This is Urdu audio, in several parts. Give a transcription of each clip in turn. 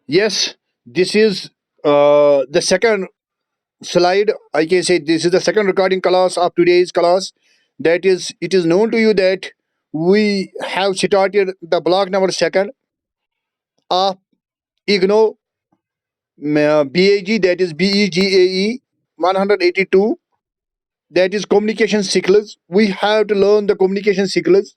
Yes, this is the second slide. I can say this is the second recording class of today's class. That is, it is known to you that we have started the block number second of IGNO BAG, that is BEGAE 182. That is communication skills. We have to learn the communication skills.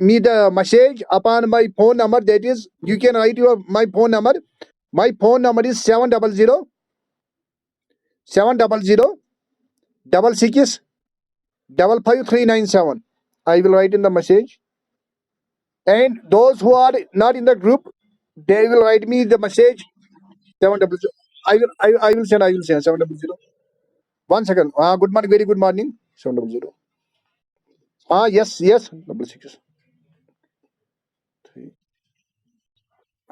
me the message upon my phone number. That is, you can write my phone number. My phone number is 700 66 55397. I will write in the message. And those who are not in the group, they will write me the message 700. I will send 700. 1 second. Good morning, very good morning. 700. Yes, 66.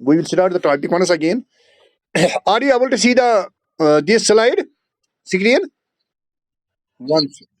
we will start the topic once again. Are you able to see the this slide screen? One second.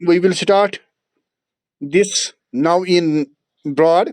we will start this now in broad.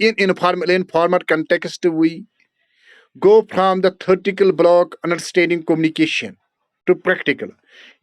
in informal and formal context, we go from the theoretical block understanding communication to practical.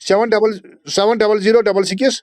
70006।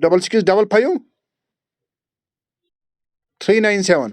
665 397।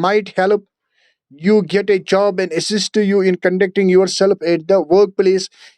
might help you get a job and assist you in conducting yourself at the workplace।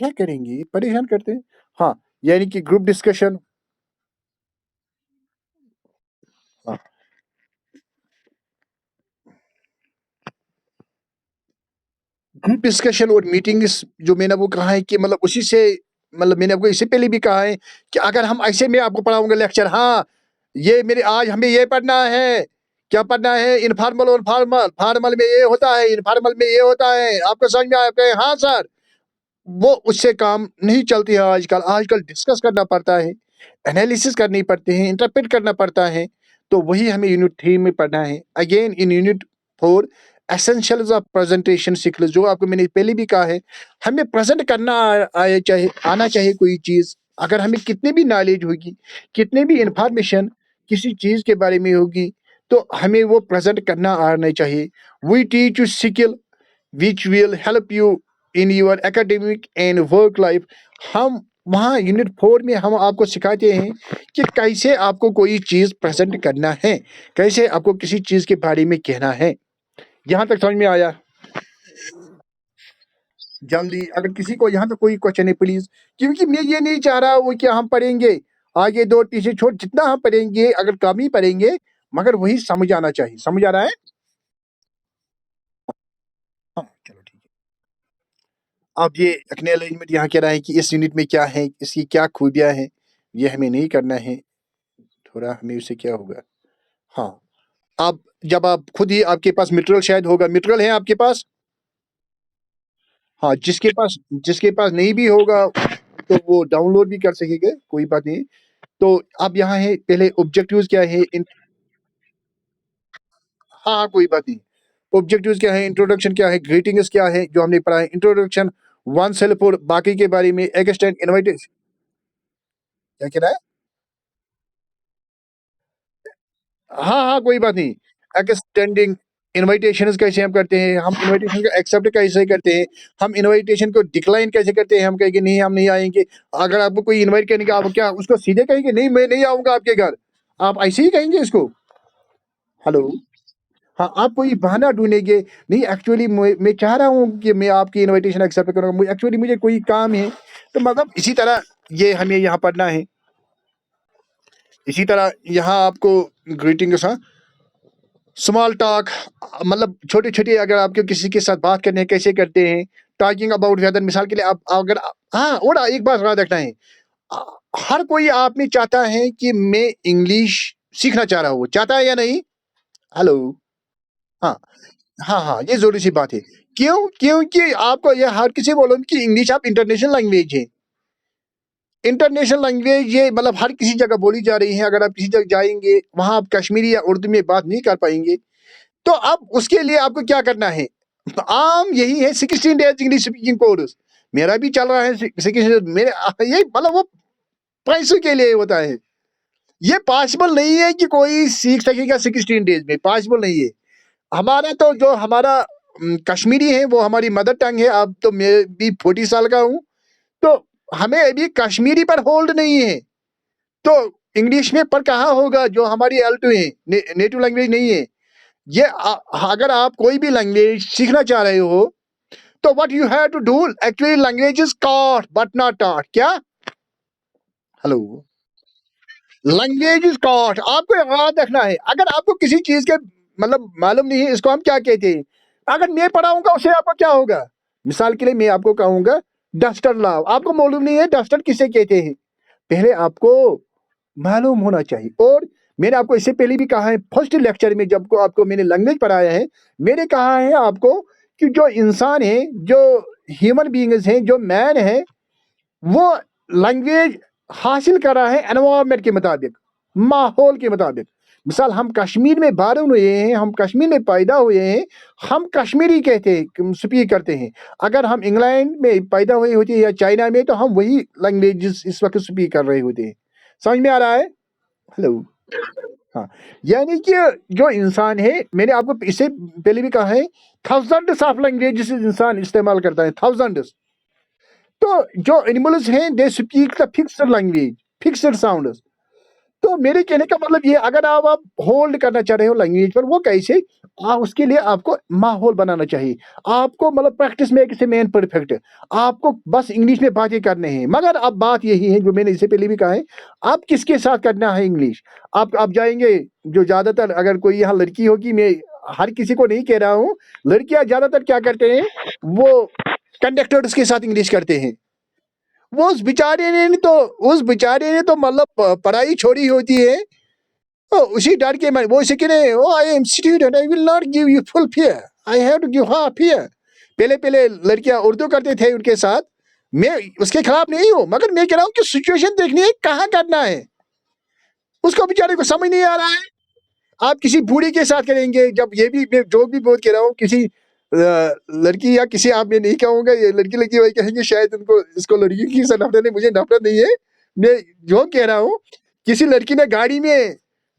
کیا کریں گے, پریشان کرتے ہیں. ہاں یعنی کہ گروپ ڈسکشن, ہاں گروپ ڈسکشن اور میٹنگس جو میں نے وہ کہا ہے کہ مطلب اسی سے, مطلب میں نے آپ کو اس سے پہلے بھی کہا ہے کہ اگر ہم ایسے میں آپ کو پڑھاؤں گا لیکچر, ہاں یہ میرے آج ہمیں یہ پڑھنا ہے, کیا پڑھنا ہے, انفارمل اور فارمل, فارمل میں یہ ہوتا ہے, انفارمل میں یہ ہوتا ہے, آپ کو سمجھ میں آیا ہے, ہاں سر, وہ اس سے کام نہیں چلتی ہے آج کل. آج کل ڈسکس کرنا پڑتا ہے, انالیسس کرنی پڑتے ہیں, انٹرپریٹ کرنا پڑتا ہے. تو وہی ہمیں یونٹ 3 میں پڑھنا ہے. Again in unit 4 essentials of presentation skills, جو آپ کو میں نے پہلے بھی کہا ہے, ہمیں پریزنٹ کرنا آنا چاہیے کوئی چیز. اگر ہمیں کتنی بھی نالج ہوگی, کتنی بھی انفارمیشن کسی چیز کے بارے میں ہوگی, تو ہمیں وہ پریزنٹ کرنا آنا چاہیے. We teach you skill which will help you in your academic and work life. ہم وہاں یونٹ 4 میں ہم آپ کو سکھاتے ہیں کہ کیسے آپ کو کوئی چیز پریزنٹ کرنا ہے, کیسے آپ کو کسی چیز کے بارے میں کہنا ہے. یہاں تک سمجھ میں آیا؟ جلدی اگر کسی کو یہاں تک کوئی کوشچن ہے پلیز, کیونکہ میں یہ نہیں چاہ رہا وہ کہ ہم پڑھیں گے آگے 2 ٹیچر چھوڑ, جتنا ہم پڑھیں گے اگر کم ہی پڑھیں گے مگر وہی سمجھ آنا چاہیے. سمجھ آ رہا ہے؟ ہاں چلو ٹھیک ہے. اب یہ اکنالجمنٹ یہاں کہہ رہا ہے کہ اس یونٹ میں کیا ہے, اس کی کیا خوبیاں ہیں, یہ ہمیں نہیں کرنا ہے. تھوڑا ہمیں اس سے کیا ہوگا. ہاں اب جب آپ خود ہی, آپ کے پاس مٹیریل شاید ہوگا, مٹیریل ہے آپ کے پاس, ہاں جس کے پاس نہیں بھی ہوگا تو وہ ڈاؤن لوڈ بھی کر سکے گا, کوئی بات نہیں. تو اب یہاں ہے پہلے آبجیکٹیوز کیا ہے, ہاں کوئی بات نہیں. آبجیکٹیوز کیا ہے, انٹروڈکشن کیا ہے, گریٹنگز کیا ہے جو ہم نے پڑھا ہے, انٹروڈکشن, ون سیلف اور باقی کے بارے میں, ایکسٹینڈ انویٹیشن, کیا کہہ رہا ہے, ہاں ہاں کوئی بات نہیں. ایکسٹینڈنگ انویٹیشنز کیسے ہم کرتے ہیں, ہم انویٹیشن کو ایکسیپٹ کیسے کرتے ہیں, ہم انویٹیشن کو ڈکلائن کیسے کرتے ہیں, ہم کہیں گے نہیں ہم نہیں آئیں گے. اگر آپ کو کوئی انوائٹ کرنے کا, آپ کیا اس کو سیدھے کہیں گے نہیں میں نہیں آؤں گا آپ کے گھر, آپ ایسے ہی کہیں گے اس کو, ہلو, ہاں آپ کوئی بہانہ ڈھونڈیں گے, نہیں ایکچولی میں چاہ رہا ہوں کہ میں آپ کی انویٹیشن ایکسیپٹ کروں گا, ایکچولی مجھے کوئی کام ہے. تو مطلب اسی طرح یہ ہمیں یہاں پڑھنا ہے. اسی طرح یہاں آپ کو گریٹنگس, ہاں اسمال ٹاک, مطلب چھوٹے چھوٹے اگر آپ کے کسی کے ساتھ بات کرنے ہیں کیسے کرتے ہیں, ٹاکنگ اباؤٹ ویدر, مثال کے لیے آپ اگر, ہاں اور ایک بات یاد رکھنا ہے, ہر کوئی آپ میں چاہتا ہے کہ میں انگلش سیکھنا چاہ رہا ہوں, چاہتا ہے یا نہیں, ہلو, ہاں ہاں ہاں یہ ضروری سی بات ہے. کیوں, کیونکہ آپ کو یہ ہر کسی بولوں کہ انگلش آپ انٹرنیشنل لینگویج ہے, انٹرنیشنل لینگویج یہ مطلب ہر کسی جگہ بولی جا رہی ہے. اگر آپ کسی جگہ جائیں گے وہاں آپ کشمیری یا اردو میں بات نہیں کر پائیں گے, تو اب اس کے لیے آپ کو کیا کرنا ہے, عام یہی ہے 16 ڈیز انگلش اسپیکنگ کورس, میرا بھی چل رہا ہے 16 میرے, یہ مطلب وہ پیسوں کے لیے ہوتا ہے. یہ پاسبل نہیں ہے کہ کوئی سیکھ سکے گا 16 ڈیز میں, پاسبل نہیں ہے. ہمارا تو جو ہمارا کشمیری ہے وہ ہماری مدر ٹنگ ہے. اب تو میں بھی 40 سال کا ہوں, تو ہمیں ابھی کشمیری پر ہولڈ نہیں ہے. تو انگلش میں پر کہاں ہوگا جو ہماری L2 ہے, نیٹو لینگویج نہیں ہے. یہ اگر آپ کوئی بھی لینگویج سیکھنا چاہ رہے ہو تو what you have to do, actually language is taught but not taught. کیا, ہلو, لینگویج از ٹاٹ, آپ کو یاد رکھنا ہے. اگر آپ کو کسی چیز کے مطلب معلوم نہیں ہے اس کو ہم کیا کہتے ہیں, اگر میں پڑھاؤں گا اس سے آپ کو کیا ہوگا. مثال کے لیے میں آپ کو کہوں گا ڈسٹر لاؤ, آپ کو معلوم نہیں ہے ڈسٹر کسے کہتے ہیں, پہلے آپ کو معلوم ہونا چاہیے. اور میں نے آپ کو اس سے پہلے بھی کہا ہے, فرسٹ لیکچر میں جب کو آپ کو میں نے لینگویج پڑھایا ہے, میں نے کہا ہے آپ کو کہ جو انسان ہے, جو ہیومن بینگز ہیں, جو مین ہے, وہ لینگویج حاصل کر رہا ہے انوائرمنٹ کے مطابق, ماحول کے مطابق. مثال ہم کشمیر میں بارن ہوئے ہیں, ہم کشمیر میں پیدا ہوئے ہیں, ہم کشمیری کہتے ہیں, سپیک کرتے ہیں. اگر ہم انگلینڈ میں پیدا ہوئے ہوتے ہیں یا چائنا میں, تو ہم وہی لینگویج اس وقت سپیک کر رہے ہوتے ہیں. سمجھ میں آ رہا ہے, ہلو, ہاں. یعنی کہ جو انسان ہے, میں نے آپ کو اس سے پہلے بھی کہا ہے, تھاؤزنڈس آف لینگویجز انسان استعمال کرتا ہے, تھاؤزنڈس. تو جو اینیملز ہیں they speak the fixed language, fixed sounds. تو میرے کہنے کا مطلب یہ اگر آپ ہولڈ کرنا چاہ رہے ہو لینگویج پر وہ کیسے اس کے لیے آپ کو ماحول بنانا چاہیے آپ کو مطلب پریکٹس میں کسی مین پرفیکٹ آپ کو بس انگلش میں باتیں کرنے ہیں مگر اب بات یہی ہے جو میں نے اس سے پہلے بھی کہا ہے آپ کس کے ساتھ کرنا ہے انگلش آپ جائیں گے جو زیادہ تر اگر کوئی یہاں لڑکی ہوگی میں ہر کسی کو نہیں کہہ رہا ہوں لڑکیاں زیادہ تر کیا کرتے ہیں وہ کنڈکٹرز کے ساتھ انگلش کرتے ہیں وہ اس بیچارے نے تو مطلب پڑھائی چھوڑی ہوتی ہے اسی ڈر کے میں وہ اسے کہ I am student I will not give you full fare I have to give half fare پہلے لڑکیاں اردو کرتے تھے ان کے ساتھ میں اس کے خلاف نہیں ہوں مگر میں کہہ رہا ہوں کہ سچویشن دیکھنی ہے کہاں کرنا ہے اس کو بیچارے کو سمجھ نہیں آ رہا ہے آپ کسی بوڑھی کے ساتھ کریں گے جب یہ بھی میں جو بھی بہت کہہ رہا ہوں کسی لڑکی یا کسی آپ میں نہیں کہوں گا یہ لڑکی وہی کہیں گے شاید ان کو اس کو لڑکی کی سے نفرت ہے مجھے نفرت نہیں ہے میں جو کہہ رہا ہوں کسی لڑکی نے گاڑی میں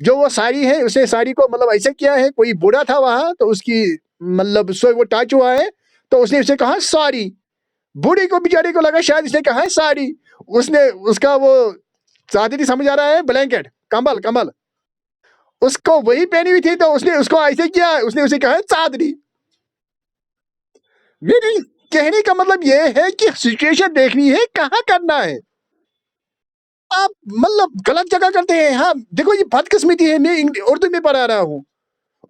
جو وہ ساری ہے اس نے ساری کو مطلب ایسا کیا ہے کوئی بوڑھا تھا وہاں تو اس کی مطلب وہ ٹچ ہوا ہے تو اس نے اسے کہا سوری بوڑھی کو بیچارے کو لگا شاید اس نے کہا ہے سوری اس نے اس کا وہ چادری سمجھ آ رہا ہے بلینکٹ کمبل اس کو وہی پہنی ہوئی تھی تو اس نے اس کو ایسے کیا اس نے اسے کہا ہے چادری میری کہنے کا مطلب یہ ہے کہ سچویشن دیکھنی ہے کہاں کرنا ہے آپ مطلب غلط جگہ کرتے ہیں ہاں دیکھو یہ بدقسمتی ہے میں اردو میں پڑھا رہا ہوں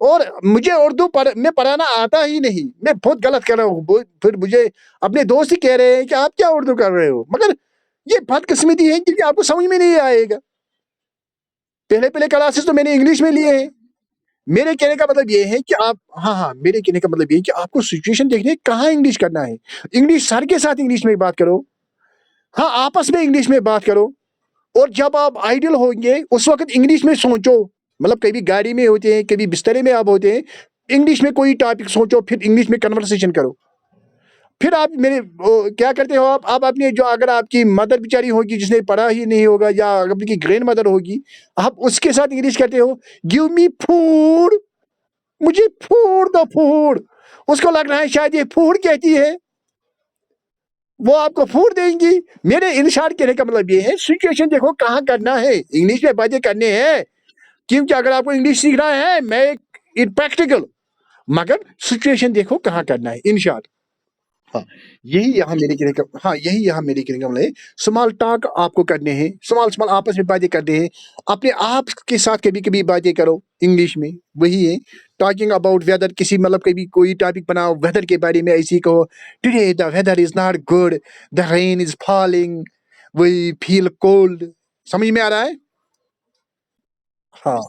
اور مجھے اردو میں پڑھانا آتا ہی نہیں میں بہت غلط کر رہا ہوں پھر مجھے اپنے دوست ہی کہہ رہے ہیں کہ آپ کیا اردو کر رہے ہو مگر یہ بدقسمتی ہے کیونکہ آپ کو سمجھ میں نہیں آئے گا پہلے کلاسز تو میں نے انگلش میں لیے ہیں میرے کہنے کا مطلب یہ ہے کہ آپ ہاں میرے کہنے کا مطلب یہ ہے کہ آپ کو سچویشن دیکھنے کہاں انگلش کرنا ہے انگلش سر کے ساتھ انگلش میں بات کرو ہاں آپس میں انگلش میں بات کرو اور جب آپ آئیڈل ہوں گے اس وقت انگلش میں سوچو مطلب کبھی گاڑی میں ہوتے ہیں کبھی بسترے میں آپ ہوتے ہیں انگلش میں کوئی ٹاپک سوچو پھر انگلش میں کنورسیشن کرو پھر آپ میرے کیا کرتے ہو آپ اپنے جو اگر آپ کی مدر بیچاری ہوگی جس نے پڑھا ہی نہیں ہوگا یا آپ کی گرینڈ مدر ہوگی آپ اس کے ساتھ انگلش کرتے ہو گیو می فوڈ مجھے فوڈ اس کو لگ رہا ہے شاید یہ فوڈ کہتی ہے وہ آپ کو فوڈ دیں گی میرے انشار کہنے کا مطلب یہ ہے سچویشن دیکھو کہاں کرنا ہے انگلش میں باتیں کرنے ہیں کیونکہ اگر آپ کو انگلش سیکھنا ہے میں پریکٹیکل مگر سچویشن دیکھو کہاں کرنا ہے انشاء ہاں یہی یہاں میری کہنے کا مطلب ہے سمال ٹاک آپ کو کرنے ہیں سمال آپس میں باتیں کرتے ہیں اپنے آپ کے ساتھ کبھی کبھی باتیں کرو انگلش میں وہی ہے ٹاکنگ اباؤٹ ویدر کسی مطلب کبھی کوئی ٹاپک بناؤ ویدر کے بارے میں ایسی کہو today the weather is not good the rain is falling we feel cold سمجھ میں آ رہا ہے ہاں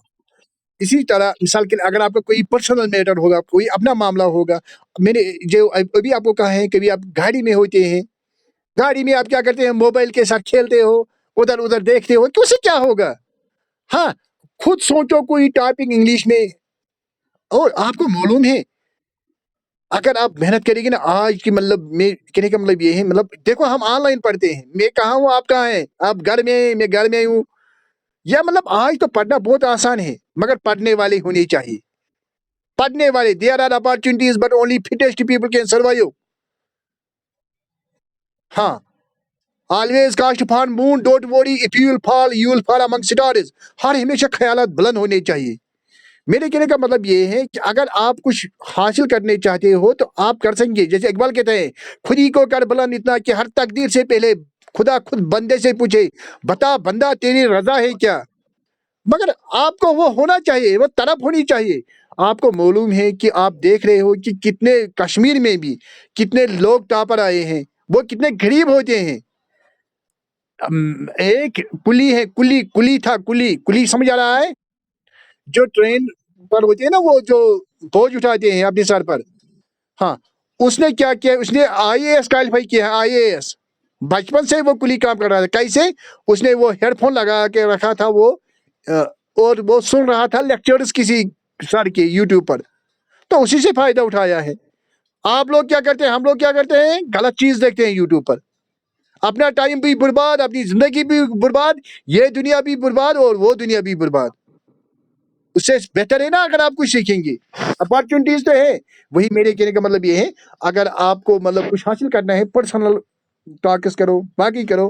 اسی طرح مثال کے لیے اگر آپ کا کوئی پرسنل میٹر ہوگا کوئی اپنا معاملہ ہوگا میں نے جو ابھی آپ کو کہا ہے کبھی آپ گاڑی میں ہوتے ہیں گاڑی میں آپ کیا کرتے ہیں موبائل کے ساتھ کھیلتے ہو ادھر ادھر دیکھتے ہو کہ اسے کیا ہوگا ہاں خود سوچو کوئی ٹاپک انگلش میں اور آپ کو معلوم ہے اگر آپ محنت کریں گے نا آج کی مطلب میں کہنے کا مطلب یہ ہے مطلب دیکھو ہم آن لائن پڑھتے ہیں میں کہاں ہوں آپ کہاں ہیں آپ گھر میں میں گھر میں ہوں یا مطلب آج تو پڑھنا بہت آسان ہے مگر پڑھنے والے ہونے چاہیے پڑھنے والے there are opportunities but only fittest people can survive ہاں always cast for moon don't worry if you will fall you will fall among stars ہر ہمیشہ خیالات بلند ہونے چاہیے میرے کہنے کا مطلب یہ ہے کہ اگر آپ کچھ حاصل کرنے چاہتے ہو تو آپ کر سکیں گے جیسے اقبال کہتے ہیں خودی کو کر بلند اتنا کہ ہر تقدیر سے پہلے خدا خود بندے سے پوچھے بتا بندہ تیری رضا ہے کیا مگر آپ کو وہ ہونا چاہیے وہ طرف ہونی چاہیے آپ کو معلوم ہے کہ آپ دیکھ رہے ہو کہ کتنے کشمیر میں بھی کتنے لوگ ٹاپر آئے ہیں وہ کتنے غریب ہوتے ہیں ایک کلی ہے کلی سمجھ آ رہا ہے جو ٹرین پر ہوتی ہے نا وہ جو بوجھ اٹھاتے ہیں اپنے سر پر ہاں اس نے کیا کیا اس نے آئی اے ایس کوالیفائی کیا ہے آئی اے ایس بچپن سے وہ کلی کام کر رہا تھا کیسے اس نے وہ ہیڈ فون لگا کے رکھا تھا وہ اور وہ سن رہا تھا لیکچرز کسی سر کے یوٹیوب پر تو اسی سے فائدہ اٹھایا ہے آپ لوگ کیا کرتے ہیں ہم لوگ کیا کرتے ہیں غلط چیز دیکھتے ہیں یوٹیوب پر اپنا ٹائم بھی برباد اپنی زندگی بھی برباد یہ دنیا بھی برباد اور وہ دنیا بھی برباد اس سے بہتر ہے نا اگر آپ کچھ سیکھیں گے اپارچونیٹیز تو ہے وہی میرے کہنے کا مطلب یہ ہے اگر آپ کو مطلب کچھ حاصل کرنا ہے پرسنل ٹاکس کرو باقی کرو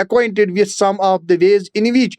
acquainted with some of the ways in which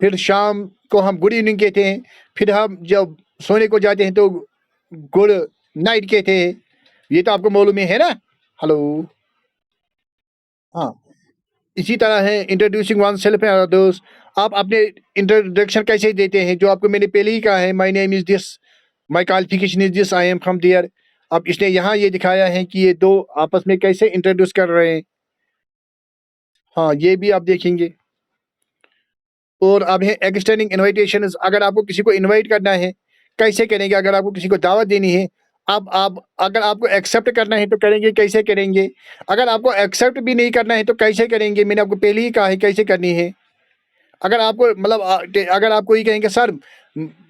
پھر شام کو ہم گڈ ایوننگ کہتے ہیں، پھر ہم جب سونے کو جاتے ہیں تو گڈ نائٹ کہتے ہیں. یہ تو آپ کو معلوم ہے نا. ہلو. ہاں اسی طرح ہے introducing one self and others. آپ اپنے انٹروڈکشن کیسے دیتے ہیں، جو آپ کو میں نے پہلے ہی کہا ہے، my name is this, my qualification is this, I am from there. اب اس نے یہاں یہ دکھایا ہے کہ یہ دو آپس میں کیسے انٹروڈیوس کر رہے ہیں. ہاں یہ بھی آپ دیکھیں گے. اور اب ہے ایکسٹینڈنگ انویٹیشن. اگر آپ کو کسی کو انوائٹ کرنا ہے کیسے کریں گے، اگر آپ کو کسی کو دعوت دینی ہے، اب آپ اگر آپ کو ایکسیپٹ کرنا ہے تو کریں گے، کیسے کریں گے. اگر آپ کو ایکسیپٹ بھی نہیں کرنا ہے تو کیسے کریں گے. میں نے آپ کو پہلے ہی کہا ہے کیسے کرنی ہے. اگر آپ کو مطلب اگر آپ کو یہ کہیں گے سر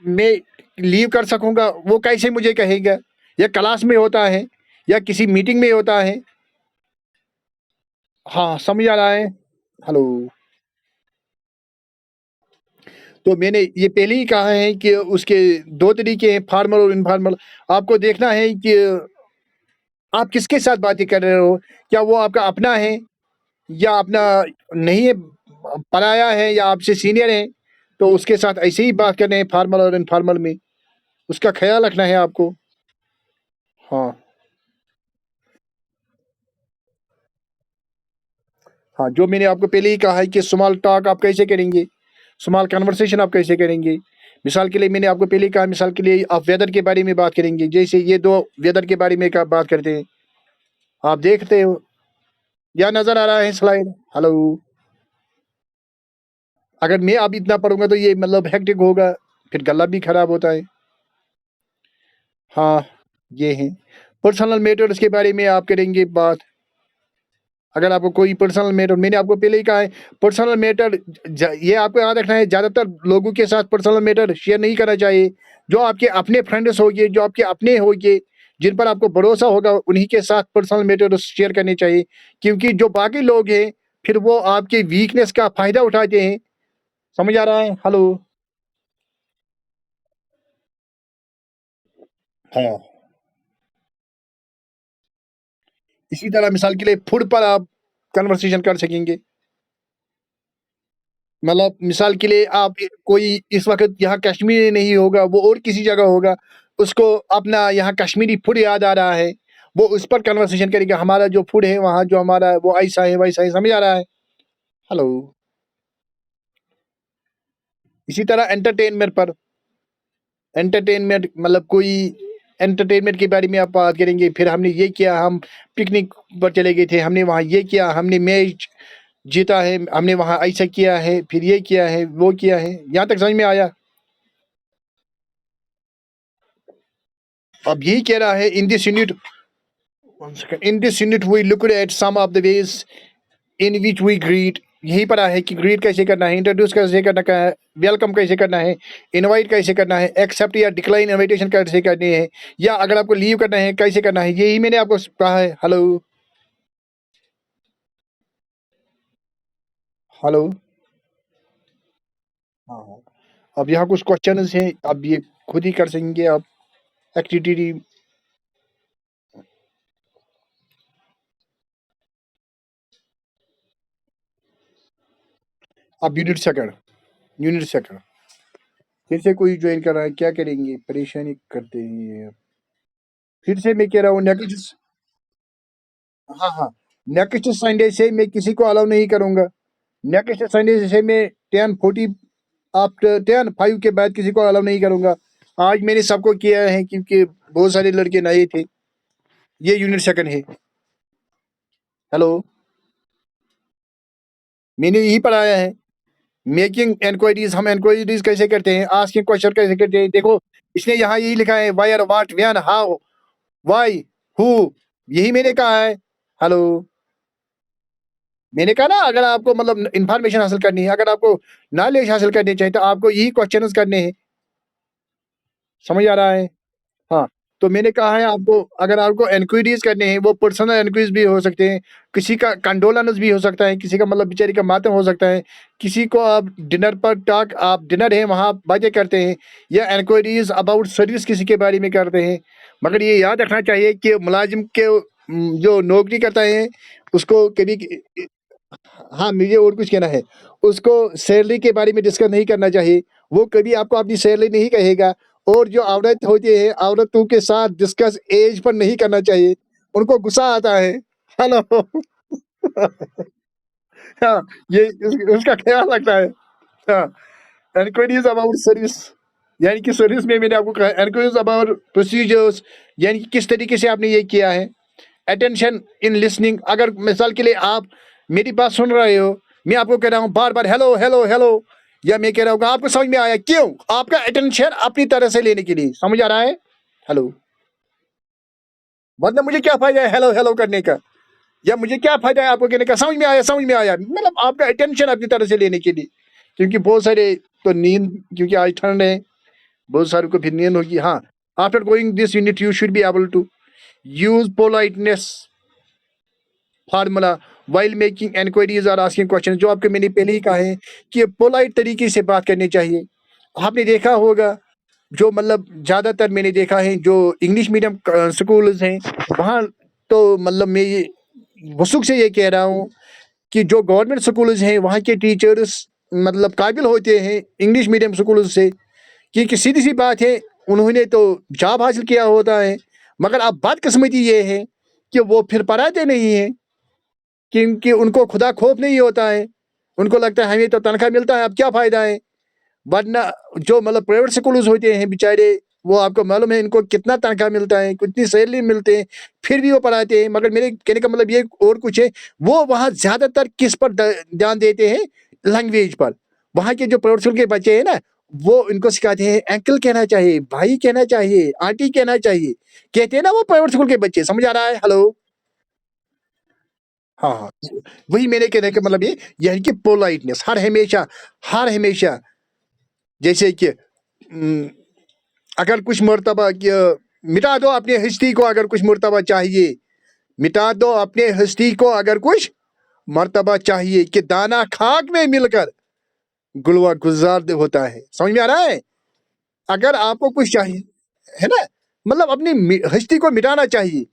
میں لیو کر سکوں گا، وہ کیسے مجھے کہے گا. یا کلاس میں ہوتا ہے یا کسی میٹنگ میں ہوتا ہے. ہاں سمجھ آ رہا ہے. ہلو. تو میں نے یہ پہلے ہی کہا ہے کہ اس کے دو طریقے ہیں، فارمل اور انفارمل. آپ کو دیکھنا ہے کہ آپ کس کے ساتھ باتیں کر رہے ہو. کیا وہ آپ کا اپنا ہے یا اپنا نہیں ہے، پرایا ہے یا آپ سے سینئر ہے. تو اس کے ساتھ ایسے ہی بات کرنے ہیں فارمل اور انفارمل میں. اس کا خیال رکھنا ہے آپ کو. ہاں ہاں جو میں نے آپ کو پہلے ہی کہا ہے کہ اسمال ٹاک آپ کیسے کریں گے، اسمال کنورسیشن آپ کیسے کریں گے. مثال کے لیے میں نے آپ کو پہلے کہا، مثال کے لیے آپ ویدر کے بارے میں بات کریں گے. جیسے یہ دو ویدر کے بارے میں بات کرتے ہیں، آپ دیکھتے ہو یا نظر آ رہا ہے سلائڈ. ہلو. اگر میں اب اتنا پڑھوں گا تو یہ مطلب ہیکٹک ہوگا، پھر گلا بھی خراب ہوتا ہے. ہاں یہ ہیں پرسنل میٹرز کے بارے میں آپ کریں گے بات. اگر آپ کو کوئی پرسنل میٹر، میں نے آپ کو پہلے ہی کہا ہے پرسنل میٹر یہ آپ کو یاد رکھنا ہے، زیادہ تر لوگوں کے ساتھ پرسنل میٹر شیئر نہیں کرنا چاہیے. جو آپ کے اپنے فرینڈس ہوگے، جو آپ کے اپنے ہوگے، جن پر آپ کو بھروسہ ہوگا، انہی کے ساتھ پرسنل میٹر شیئر کرنے چاہیے. کیونکہ جو باقی لوگ ہیں پھر وہ آپ کے ویکنیس کا فائدہ اٹھاتے ہیں. سمجھ آ رہا ہے. ہلو. ہاں اسی طرح مثال کے لیے فوڈ پر آپ کنورسیشن کر سکیں گے. مطلب مثال کے لیے آپ کوئی اس وقت یہاں کشمیری نہیں ہوگا، وہ اور کسی جگہ ہوگا، اس کو اپنا یہاں کشمیری فوڈ یاد آ رہا ہے، وہ اس پر کنورسیشن کرے گا. ہمارا جو فوڈ ہے وہاں جو ہمارا وہ ایسا ہے ویسا ہے. سمجھ آ رہا ہے. ہلو. اسی طرح انٹرٹینمنٹ پر، انٹرٹینمنٹ مطلب کوئی انٹرٹینمنٹ کے بارے میں آپ بات کریں گے. پھر ہم نے یہ کیا، ہم پکنک پر چلے گئے تھے، ہم نے وہاں یہ کیا، ہم نے میچ جیتا ہے، ہم نے وہاں ایسا کیا ہے، پھر یہ کیا ہے، وہ کیا ہے. یہاں تک سمجھ میں آیا. اب یہی کہہ رہا ہے in this unit we looked at some of the ways in which we greet. یہی پڑھا ہے کہ گریٹ کیسے کرنا ہے، انٹروڈیوس کیسے کرنا ہے، ویلکم کیسے کرنا ہے، انوائٹ کیسے کرنا ہے، ایکسیپٹ یا ڈکلائن انویٹیشن کیسے کرنی ہے، یا اگر آپ کو لیو کرنا ہے کیسے کرنا ہے. یہی میں نے آپ کو کہا ہے. ہلو. ہلو. ہاں ہاں. اب یہاں کچھ کوشچنز ہیں، اب یہ خود ہی کر سکیں گے آپ ایکٹیویٹی. اب یونٹ سیکنڈ پھر سے کوئی جوائن کر رہا ہے، کیا کریں گے، پریشانی کرتے ہیں یہ. پھر سے میں کہہ رہا ہوں نیکسٹ. ہاں ہاں نیکسٹ سنڈے سے میں کسی کو الاؤ نہیں کروں گا. نیکسٹ سنڈے سے میں 10:40 آفٹر 10:05 کے بعد کسی کو الاؤ نہیں کروں گا. آج میں نے سب کو کیا ہے کیونکہ بہت سارے لڑکے نئے تھے. یہ یونٹ سیکنڈ ہے. ہلو. میں نے یہی پڑھایا ہے میکنگ انکوائریز. ہم انکوائریز کیسے کرتے ہیں، آسکنگ کوشچن کیسے کرتے ہیں. دیکھو اس نے یہاں یہی لکھا ہے where what when how why who. یہی میں نے کہا ہے. ہلو. میں نے کہا نا اگر آپ کو مطلب انفارمیشن حاصل کرنی ہے، اگر آپ کو نالج حاصل کرنی چاہیے تو آپ کو یہی کوشچنز کرنے ہیں. سمجھ آ رہا ہے. ہاں تو میں نے کہا ہے آپ کو اگر آپ کو انکوائریز کرنے ہیں، وہ پرسنل انکوائریز بھی ہو سکتے ہیں، کسی کا کنڈولنس بھی ہو سکتا ہے، کسی کا مطلب بیچاری کا ماتم ہو سکتا ہے، کسی کو آپ ڈنر پر ٹاک، آپ ڈنر ہے وہاں باتیں کرتے ہیں، یا انکوائریز اباؤٹ سروس کسی کے بارے میں کرتے ہیں. مگر یہ یاد رکھنا چاہیے کہ ملازم کے جو نوکری کرتا ہے اس کو کبھی ہاں مجھے اور کچھ کہنا ہے. اس کو سیلری کے بارے میں ڈسکس نہیں کرنا چاہیے. وہ کبھی آپ کو اپنی سیلری نہیں کہے گا. اور جو عورت ہوتی ہے عورتوں کے ساتھ ڈسکس ایج پر نہیں کرنا چاہیے. ان کو غصہ آتا ہے. ہلو. ہاں یہ اس کا خیال رکھتا ہے. ہاں انکوائریز اباؤٹ سروس یعنی کہ سروس میں نے آپ کو کہا انکوائریز اباؤٹ پروسیجرز یعنی کہ کس طریقے سے آپ نے یہ کیا ہے. اٹینشن ان لسننگ اگر مثال کے لیے آپ میری بات سن رہے ہو میں آپ کو کہہ رہا ہوں بار بار ہیلو ہیلو ہیلو یا میں کہہ رہا ہوں آپ کو سمجھ میں آیا کیوں آپ کا اٹینشن اپنی طرح سے لینے کے لیے سمجھ آ رہا ہے. ہلو ورنہ مجھے کیا فائدہ ہے ہیلو ہیلو کرنے کا یا مجھے کیا فائدہ ہے آپ کو کہنے کا سمجھ میں آیا مطلب آپ کا اٹینشن اپنی طرح سے لینے کے لیے. کیونکہ بہت سارے تو نیند کیونکہ آج ٹھنڈ ہے بہت سارے کو پھر نیند ہوگی. ہاں after going this unit you should be able to use politeness formula while making enquiries اور آسکنگ کوشچن جو آپ کو میں نے پہلے ہی کہا ہے کہ پولائٹ طریقے سے بات کرنی چاہیے. آپ نے دیکھا ہوگا جو مطلب زیادہ تر میں نے دیکھا ہے جو انگلش میڈیم سکولز ہیں وہاں تو مطلب میں یہ وسوخ سے یہ کہہ رہا ہوں کہ جو گورنمنٹ سکولز ہیں وہاں کے ٹیچرز مطلب قابل ہوتے ہیں انگلش میڈیم سکولز سے. کیونکہ سیدھی سی بات ہے انہوں نے تو جاب حاصل کیا ہوتا ہے مگر اب بدقسمتی یہ ہے کہ وہ پھر پڑھاتے نہیں ہیں کیونکہ ان کو خدا خوف نہیں ہوتا ہے. ان کو لگتا ہے ہمیں تو تنخواہ ملتا ہے اب کیا فائدہ ہے. ورنہ جو مطلب پرائیویٹ سکولز ہوتے ہیں بیچارے وہ آپ کو معلوم ہے ان کو کتنا تنخواہ ملتا ہے کتنی سیلری ملتے ہیں پھر بھی وہ پڑھاتے ہیں. مگر میرے کہنے کا مطلب یہ اور کچھ ہے وہ وہاں زیادہ تر کس پر دھیان دیتے ہیں لینگویج پر. وہاں کے جو پرائیویٹ اسکول کے بچے ہیں نا وہ ان کو سکھاتے ہیں انکل کہنا چاہیے بھائی کہنا چاہیے آنٹی کہنا چاہیے کہتے ہیں نا وہ پرائیویٹ اسکول کے بچے. سمجھ آ رہا ہے. ہلو. ہاں ہاں وہی میرے کہنے کا مطلب یہ یعنی کہ پولائٹنس ہر ہمیشہ جیسے کہ اگر کچھ مرتبہ کہ مٹا دو اپنے ہستی کو اگر کچھ مرتبہ چاہیے مٹا دو اپنے ہستی کو اگر کچھ مرتبہ چاہیے کہ دانا خاک میں مل کر گلوا گزار ہوتا ہے. سمجھ میں آ رہا ہے. اگر آپ کو کچھ چاہیے ہے نا مطلب اپنی ہستی کو مٹانا چاہیے.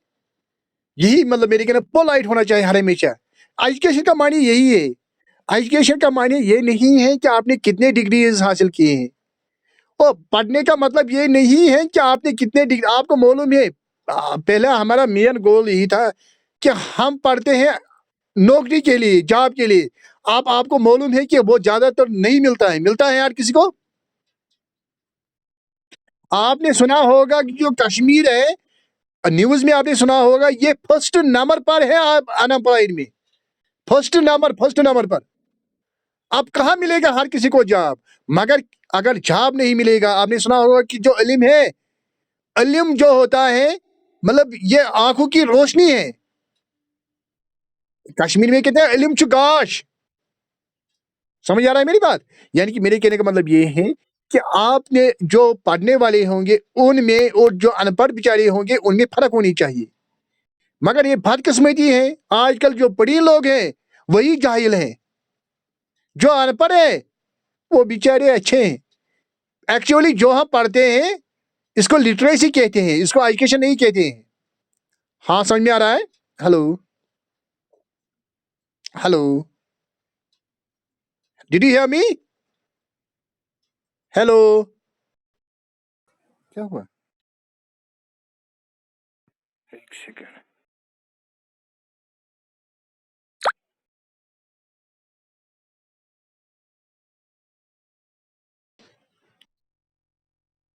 یہی مطلب میرے کہنا پولائٹ ہونا چاہیے ہر ہمیشہ. ایجوکیشن کا معنی یہی ہے. ایجوکیشن کا معنی یہ نہیں ہے کہ آپ نے کتنے ڈگریز حاصل کیے ہیں. اور پڑھنے کا مطلب یہ نہیں ہے کہ آپ نے کتنے ڈگری آپ کو معلوم ہے پہلا ہمارا مین گول یہی تھا کہ ہم پڑھتے ہیں نوکری کے لیے جاب کے لیے. آپ کو معلوم ہے کہ وہ زیادہ تر نہیں ملتا ہے یار کسی کو. آپ نے سنا ہوگا کہ جو کشمیر ہے نیوز میں آپ نے سنا ہوگا یہ فرسٹ نمبر پر ہے ان امپلائڈ میں. فرسٹ نمبر پر. اب کہاں ملے گا ہر کسی کو جاب. مگر اگر جاب نہیں ملے گا آپ نے سنا ہوگا کہ جو علم ہے علم جو ہوتا ہے مطلب یہ آنکھوں کی روشنی ہے. کشمیر میں کہتے ہیں علم چگاش. سمجھ آ رہا ہے میری بات. یعنی کہ میرے کہنے کا مطلب یہ ہے کہ آپ نے جو پڑھنے والے ہوں گے ان میں اور جو ان پڑھ بیچارے ہوں گے ان میں فرق ہونی چاہیے. مگر یہ بدقسمتی ہے آج کل جو پڑھی لوگ ہیں وہی جاہل ہیں. جو ان پڑھ ہیں وہ بیچارے اچھے ہیں. ایکچولی جو ہم پڑھتے ہیں اس کو لٹریسی کہتے ہیں اس کو ایجوکیشن نہیں کہتے ہیں. ہاں سمجھ میں آ رہا ہے. Hello hello did you hear me. Hello کیا ہوا ایک سیکنڈ.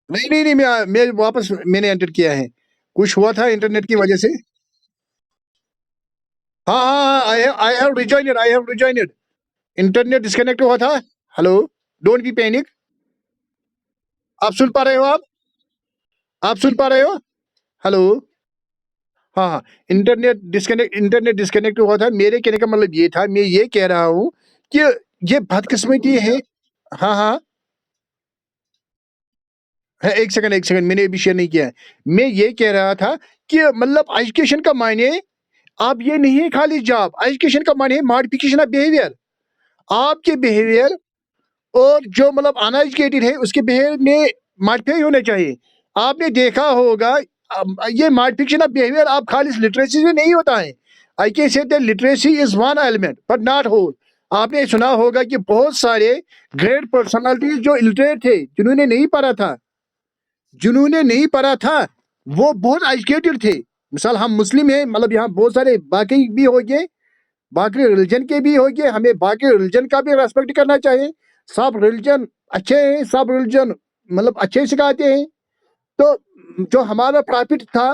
نہیں میں واپس میں نے انٹر کیا ہے. کچھ ہوا تھا انٹرنیٹ کی وجہ سے. ہاں ہاں I have rejoined. Internet disconnect ہوا تھا. Hello don't be panic. آپ سن پا رہے ہو آپ سن پا رہے ہو. ہلو ہاں ہاں انٹرنیٹ ڈسکنیکٹ ہوا تھا. میرے کہنے کا مطلب یہ تھا میں یہ کہہ رہا ہوں کہ یہ بدقسمتی ہے. ہاں ہاں ایک سیکنڈ میں نے ابھی شیئر نہیں کیا ہے. میں یہ کہہ رہا تھا کہ مطلب ایجوکیشن کا معنی آپ یہ نہیں ہے خالی جاب. ایجوکیشن کا معنی ہے ماڈیفکیشن آف بیہیویئر. آپ کے بیہیویئر اور جو مطلب ان ایجوکیٹڈ ہے اس کے بیہیویئر میں ماڈیفائی ہونا چاہیے. آپ نے دیکھا ہوگا یہ ماڈیفکیشن آف بیہیویئر آپ خالی لٹریسی سے نہیں ہوتا ہے. I can say that literacy is one element but not whole. آپ نے سنا ہوگا کہ بہت سارے گریٹ پرسنالٹیز جو الٹریٹ تھے، جنہوں نے نہیں پڑھا تھا، وہ بہت ایجوکیٹڈ تھے. مثال ہم مسلم ہیں، مطلب یہاں بہت سارے باقی بھی ہو گئے، باقی ریلیجن کے بھی ہو گئے. ہمیں باقی ریلیجن کا بھی ریسپیکٹ کرنا چاہیے. سب ریلیجن اچھے ہیں، سب ریلیجن مطلب اچھے سکھاتے ہیں. تو جو ہمارا پرافٹ تھا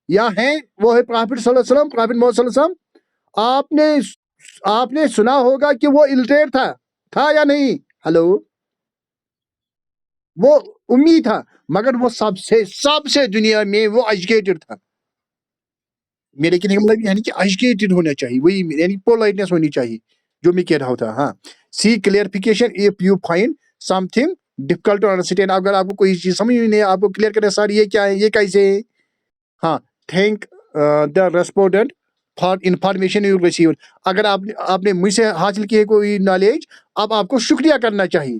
یا ہے، وہ ہے پرافٹ صلی اللہ علیہ وسلم، پرافٹ محمد صلی اللہ علیہ وسلم. آپ نے سنا ہوگا کہ وہ الٹریٹ تھا یا نہیں؟ ہلو. وہ امید تھا، مگر وہ سب سے دنیا میں وہ ایجوکیٹڈ تھا. میرے کہنے کا مطلب یعنی کہ ایجوکیٹڈ ہونا چاہیے، وہی یعنی پولائٹنس ہونی چاہیے جو میں کہہ رہا ہوتا. ہاں، see clarification if you find something difficult to understand. اگر آپ کو کوئی چیز سمجھ میں نہیں ہے، آپ کو کلیئر کریں سر یہ کیا ہے، یہ کیسے ہے. ہاں، thank the respondent for information you receive. اگر آپ نے مجھ سے حاصل کی ہے کوئی نالج، اب آپ کو شکریہ کرنا چاہیے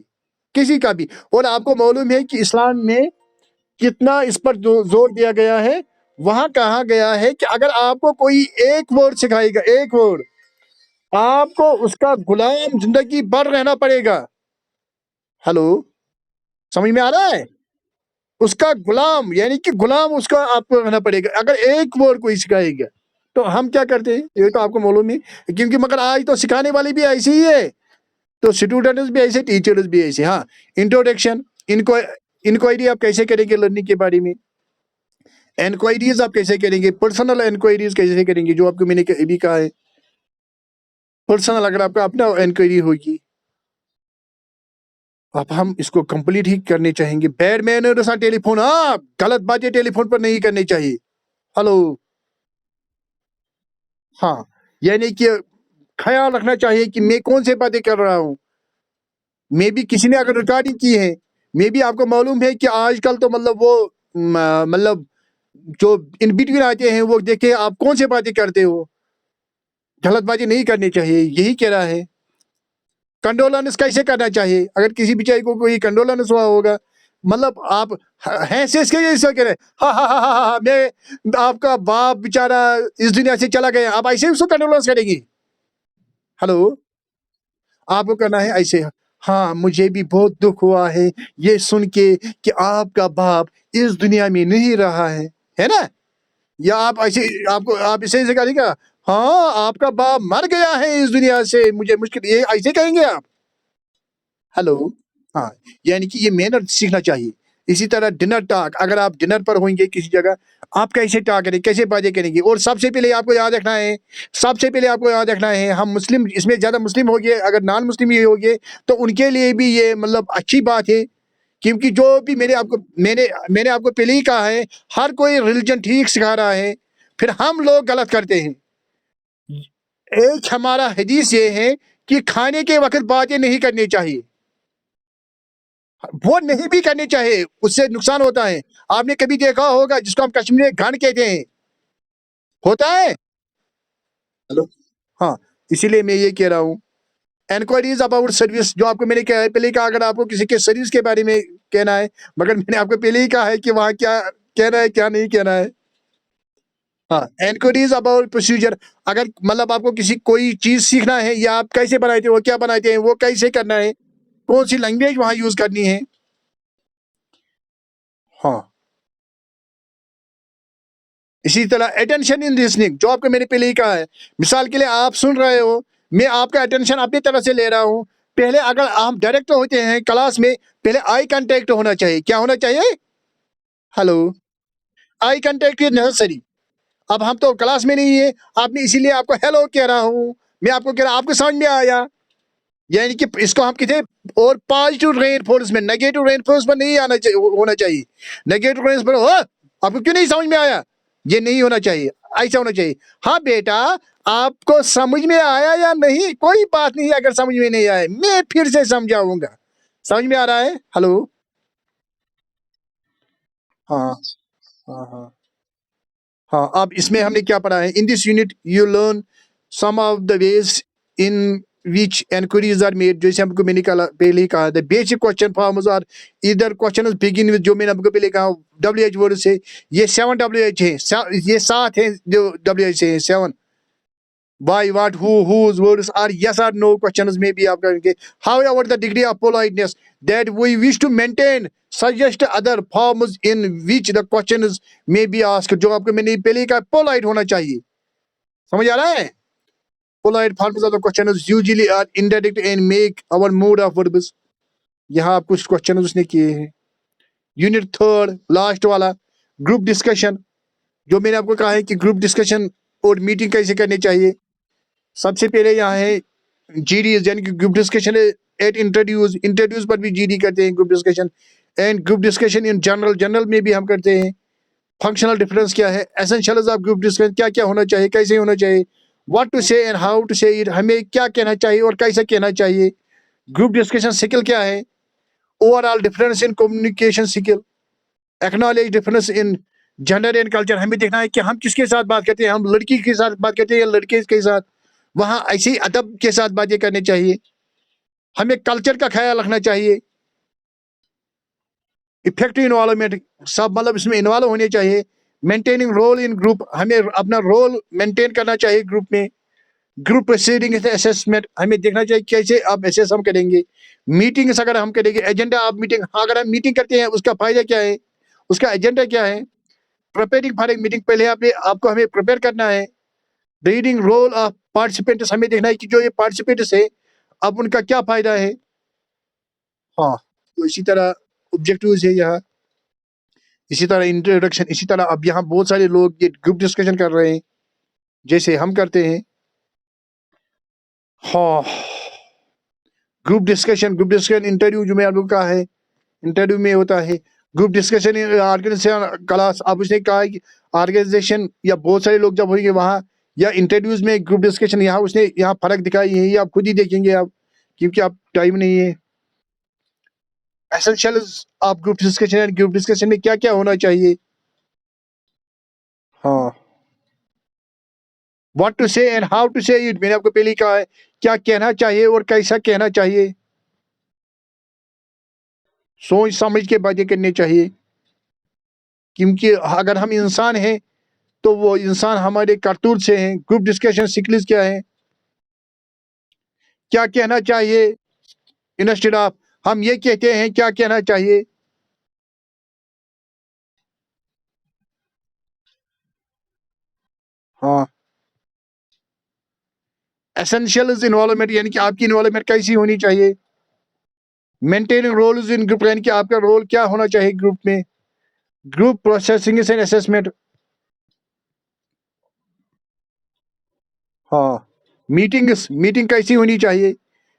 کسی کا بھی. اور آپ کو معلوم ہے کہ اسلام میں کتنا اس پر زور دیا گیا ہے. وہاں کہا گیا ہے کہ اگر آپ کو کوئی ایک ورڈ سکھائے گا، ایک ورڈ، آپ کو اس کا غلام زندگی بھر رہنا پڑے گا. ہلو، سمجھ میں آ رہا ہے؟ اس کا غلام یعنی کہ غلام اس کا آپ کو رہنا پڑے گا اگر ایک ورڈ کوئی سکھائے گا. تو ہم کیا کرتے ہیں یہ تو آپ کو معلوم ہے. کیونکہ مگر آج تو سکھانے والے بھی ایسے ہی ہے، تو اسٹوڈنٹس بھی ایسے، ٹیچرز بھی ایسے. ہاں، انٹروڈکشن، انکوائری آپ کیسے کریں گے لرننگ کے بارے میں. انکوائریز آپ کیسے کریں گے، پرسنل انکوائریز کیسے کریں گے، جو آپ کو میں نے ابھی کہا ہے. پرسنل اگر آپ کا اپنا انکوائری ہوگی، اب ہم اس کو کمپلیٹ ہی کرنے چاہیں گے. بیڈ مینرز آن ٹیلی فون، ہاں، غلط باتیں ٹیلی فون پر نہیں کرنی چاہیے. ہلو. ہاں، یعنی کہ خیال رکھنا چاہیے کہ میں کون سے باتیں کر رہا ہوں. میں بھی کسی نے اگر ریکارڈنگ کی ہے، میں بھی آپ کو معلوم ہے کہ آج کل تو مطلب وہ مطلب جو ان بٹوین آتے ہیں وہ دیکھیں آپ کون سے باتیں کرتے ہو. غلط باتیں نہیں کرنی چاہیے، یہی کہہ رہا ہے. کنڈولنس کیسے کرنا چاہیے اگر کسی بیچارے کو کوئی کنڈولنس ہوا ہوگا، مطلب آپ حیثیت کے جیسے کہہ رہے ہاں ہاں ہاں ہاں میں آپ کا باپ بیچارہ اس دنیا سے چلا گیا، آپ ایسے اس کو کنڈولنس کریں گی. ہلو، آپ کو کرنا ہے ایسے. ہاں، مجھے بھی بہت دکھ ہوا ہے یہ سن کے کہ آپ کا باپ اس دنیا میں نہیں رہا ہے نا. یا آپ ایسے آپ اسے کریں گا، ہاں آپ کا باپ مر گیا ہے اس دنیا سے، مجھے مشکل، یہ ایسے کہیں گے آپ. ہلو. ہاں، یعنی کہ یہ محنت سیکھنا چاہیے. اسی طرح ڈنر ٹاک، اگر آپ ڈنر پر ہوئیں گے کسی جگہ، آپ کیسے ٹاک کریں، کیسے باتیں کریں گے. اور سب سے پہلے آپ کو یاد رکھنا ہے ہم مسلم، اس میں زیادہ مسلم ہو گئے، اگر نان مسلم یہ ہو گئے تو ان کے لیے بھی یہ مطلب اچھی بات ہے. کیونکہ جو بھی میں نے آپ کو پہلے ہی کہا ہے، ہر کوئی ریلیجن ٹھیک سکھا رہا ہے، پھر ہم لوگ غلط کرتے ہیں. ایک ہمارا حدیث یہ ہے کہ کھانے کے وقت باتیں نہیں کرنی چاہیے. وہ نہیں بھی کرنی چاہیے، اس سے نقصان ہوتا ہے. آپ نے کبھی دیکھا ہوگا جس کو ہم کشمیر میں گھن کہتے ہیں، ہوتا ہے. ہلو. ہاں، اسی لیے میں یہ کہہ رہا ہوں انکوائریز اباؤٹ سروس، جو آپ کو میں نے پہلے کہا اگر آپ کو کسی کے سروس کے بارے میں کہنا ہے، مگر میں نے آپ کو پہلے ہی کہا ہے کہ وہاں کیا کہنا ہے کیا نہیں کہنا ہے. ہاں، انکوائریز اباؤٹ پروسیجر، اگر مطلب آپ کو کوئی چیز سیکھنا ہے یا آپ کیسے بناتے ہیں، وہ کیا بناتے ہیں، وہ کیسے کرنا ہے، کون سی لینگویج وہاں یوز کرنی ہے. ہاں، اسی طرح اٹینشن ان لسننگ، جو آپ کو میں نے پہلے ہی کہا ہے. مثال کے لیے آپ سن رہے ہو، میں آپ کا اٹینشن اپنی طرف سے لے رہا ہوں. پہلے اگر ہم ڈائریکٹ ہوتے ہیں کلاس میں، پہلے آئی کانٹیکٹ ہونا چاہیے. کیا ہونا چاہیے؟ Hello. Eye contact is necessary. اب ہم تو کلاس میں نہیں ہے، آپ نے اسی لیے آپ کو ہیلو کہہ رہا ہوں، میں آپ کو کہہ رہا ہوں، آپ کو سمجھ میں آیا. یعنی کہ اس کو ہم کہتے ہیں. اور پازیٹیو رین فورسمنٹ، نیگیٹو رین فورسمنٹ نہیں ہونا چاہیے. نیگیٹو رین فورسمنٹ، ہو آپ کو کیوں نہیں سمجھ میں آیا، یہ نہیں ہونا چاہیے، ایسا ہونا چاہیے. ہاں بیٹا، آپ کو سمجھ میں آیا یا نہیں کوئی بات نہیں، اگر سمجھ میں نہیں آئے میں پھر سے سمجھاؤں گا. سمجھ میں آ رہا ہے؟ ہلو. ہاں ہاں ہاں ہاں. اب اس میں ہم نے کیا پڑھا ہے، in this unit you learn some of the ways in which enquiries are made. جیسے ہم کو میں نے پہلے ہی کہا تھا، basic question forms are other questions begin with, جو میں نے آپ کو پہلے کہا WH ورڈ سے. یہ 7 WH ہیں، یہ 7 ہیں جو WH سے ہیں، 7. why, what, who, whose words are yes or no questions may be آپ کریں گے. However, the degree of politeness that we wish to maintain suggest other forms in which the questions may be asked. جو آپ کو میں نے پہلے کہا polite ہونا چاہیے. سمجھ آ رہا ہے؟ Polite forms of the questions usually are indirect and make our mood of verbs. یہاں آپ کچھ questions اس نے کیے ہیں. یونٹ تھرڈ لاسٹ والا گروپ ڈسکشن. جو میں نے آپ کو کہا ہے کہ گروپ ڈسکشن اور میٹنگ کیسے کرنی چاہیے. سب سے پہلے یہاں ہے جی ڈی یعنی کہ گروپ ڈسکشن ایٹ انٹروڈیوز پر بھی جی ڈی کرتے ہیں group discussion. And group discussion in general میں بھی ہم کرتے ہیں. فنکشنل ڈفرینس کیا ہے, ایسینشیلز آف گروپ ڈسکشن کیا کیا ہونا چاہیے, کیسے ہونا چاہیے, what to say and how to say it, ہمیں کیا کہنا چاہیے اور کیسے کہنا چاہیے. گروپ ڈسکشن سکل کیا ہے, over all difference in communication skill, acknowledge difference in gender and culture. ہمیں دیکھنا ہے کہ ہم کس کے ساتھ بات کرتے ہیں, ہم لڑکی کے ساتھ بات کرتے ہیں یا لڑکے کے ساتھ. وہاں ایسے ہی ادب کے ساتھ باتیں کرنی چاہیے. ہمیں کلچر کا خیال رکھنا چاہیے. افیکٹو انوالومنٹ سب مطلب اس میں انوالو ہونے چاہیے. مینٹیننگ رول ان گروپ, ہمیں اپنا رول مینٹین کرنا چاہیے گروپ میں. گروپ پروسیڈنگ اسیسمنٹ, ہمیں دیکھنا چاہیے کیسے آپ اسیس ہم کریں گے. میٹنگس اگر ہم کریں گے, ایجنڈا آف میٹنگ, اگر ہم میٹنگ کرتے ہیں اس کا فائدہ کیا ہے, اس کا ایجنڈا کیا ہے. پریپیئرنگ فار ایک میٹنگ, پہلے آپ کو ہمیں پریپیئر کرنا ہے. ریڈنگ رول آف پارٹیسپینٹس, ہمیں دیکھنا ہے کہ جو یہ پارٹیسپینٹس ہے اب ان کا کیا فائدہ ہے. ہاں تو اسی طرح آبجیکٹیوز ہے یہاں, اسی طرح انٹروڈکشن, اسی طرح اب یہاں بہت سارے لوگ یہ گروپ ڈسکشن کر رہے ہیں جیسے ہم کرتے ہیں. ہاں گروپ ڈسکشن انٹرویو جو میں آپ کو کہا ہے, انٹرویو میں ہوتا ہے. گروپ ڈسکشن آرگنائزیشن کلاس, اب اس نے کہا ہے کہ آرگنائزیشن یا بہت سارے لوگ جب ہوئیں گے وہاں یا انٹرویوز میں گروپ ڈسکشن, یہاں اس نے یہاں فرق دکھائی ہے, یہ آپ خود ہی دیکھیں گے آپ کیونکہ آپ ٹائم نہیں ہے. Essentials of group discussion, group discussion میں کیا کیا ہونا چاہیے. ہاں what to say and how to say it, میں نے آپ کو پہلے ہی کہا ہے کیا کہنا چاہیے اور کیسا کہنا چاہیے. سوچ سمجھ کے باتیں کرنی چاہیے کیونکہ اگر ہم انسان ہیں تو وہ انسان ہمارے کرتوت سے ہیں. گروپ ڈسکشن سکلز کیا ہے, کیا کہنا چاہیے انسٹیڈ آف, ہم یہ کہتے ہیں کیا کہنا چاہیے. ہاں ایسینشیلز انوالومنٹ یعنی کہ آپ کی انوالومنٹ کیسی ہونی چاہیے. مینٹیننگ رولز ان گروپ یعنی کہ آپ کا رول کیا ہونا چاہیے گروپ میں. Group processing and assessment. ہاں میٹنگ کیسی ہونی چاہیے.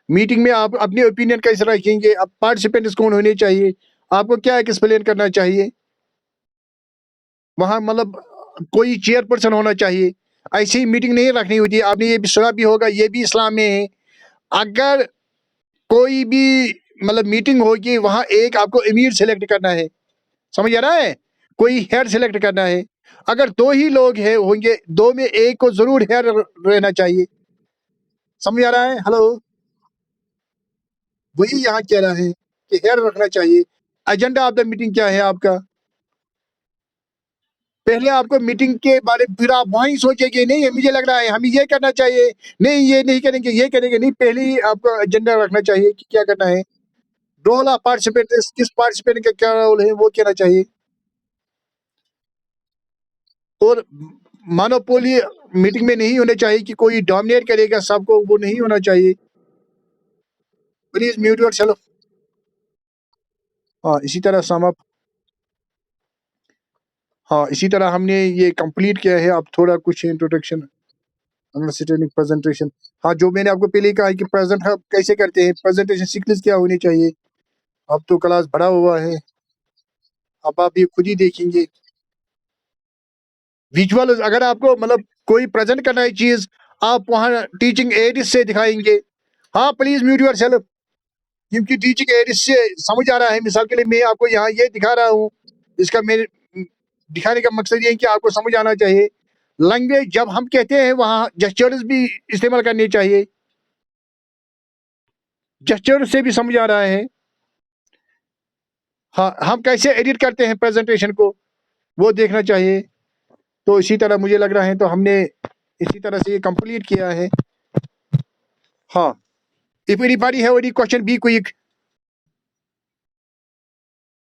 میٹنگ میں آپ اپنی اوپینین کیسے رکھیں گے, اب پارٹیسپینٹس کون ہونے چاہیے, آپ کو کیا ایکسپلین کرنا چاہیے. وہاں مطلب کوئی چیئر پرسن ہونا چاہیے. ایسی ہی میٹنگ نہیں رکھنی ہوتی. آپ نے یہ بھی سنا بھی ہوگا, یہ بھی اسلام میں ہے, اگر کوئی بھی مطلب میٹنگ ہوگی وہاں ایک آپ کو امیر سلیکٹ کرنا ہے. سمجھ آ رہا ہے, کوئی ہیڈ سلیکٹ کرنا ہے. اگر دو ہی لوگ ہیں ہوں گے, دو میں ایک کو ضرور ہیڈ رہنا چاہیے. سمجھ آ رہا ہے, ہلو, وہی یہاں کہہ رہا ہے کہ ہیڈ رکھنا چاہیے. ایجنڈا آف دا میٹنگ کیا ہے آپ کا, پہلے آپ کو میٹنگ کے بارے میں پھر آپ وہیں سوچیں گے نہیں مجھے لگ رہا ہے ہمیں یہ کرنا چاہیے, نہیں یہ نہیں کریں گے, یہ کریں گے نہیں, پہلے ہی آپ کو ایجنڈا رکھنا چاہیے کہ کیا کرنا ہے. رول آف پارٹیسپینٹ, کس پارٹیسپینٹ کا کیا رول ہے وہ کہنا چاہیے. اور مانوپولی میٹنگ میں نہیں ہونا چاہیے کہ کوئی ڈومینیٹ کرے گا سب کو, وہ نہیں ہونا چاہیے. Please mute your self. ہاں اسی طرح سم اپ, ہاں اسی طرح ہم نے یہ کمپلیٹ کیا ہے. اب تھوڑا کچھ انٹروڈکشن پریزنٹیشن. ہاں جو میں نے آپ کو پہلے کہا ہے کہ پریزنٹ ہم کیسے کرتے ہیں, پریزنٹیشن سکلز کیا ہونی چاہیے. اب تو کلاس بڑا ہوا ہے, اب آپ یہ خود ہی دیکھیں گے. ویژولز, اگر آپ کو مطلب کوئی پریزنٹ کرنا ہے چیز, آپ وہاں ٹیچنگ ایڈ سے دکھائیں گے. ہاں پلیز میوٹ یور سیلف, کیونکہ ٹیچنگ ایڈ سے سمجھ آ رہا ہے. مثال کے لیے میں آپ کو یہاں یہ دکھا رہا ہوں, اس کا میرے دکھانے کا مقصد یہ ہے کہ آپ کو سمجھ آنا چاہیے. لینگویج جب ہم کہتے ہیں وہاں جسچرز بھی استعمال کرنی چاہیے. جسچر سے بھی سمجھ آ رہا ہے. ہاں ہم کیسے ایڈٹ کرتے ہیں پریزنٹیشن کو وہ دیکھنا چاہیے. تو اسی طرح مجھے لگ رہا ہے تو ہم نے اسی طرح سے یہ کمپلیٹ کیا ہے. ہاں, if anybody have any question, be quick.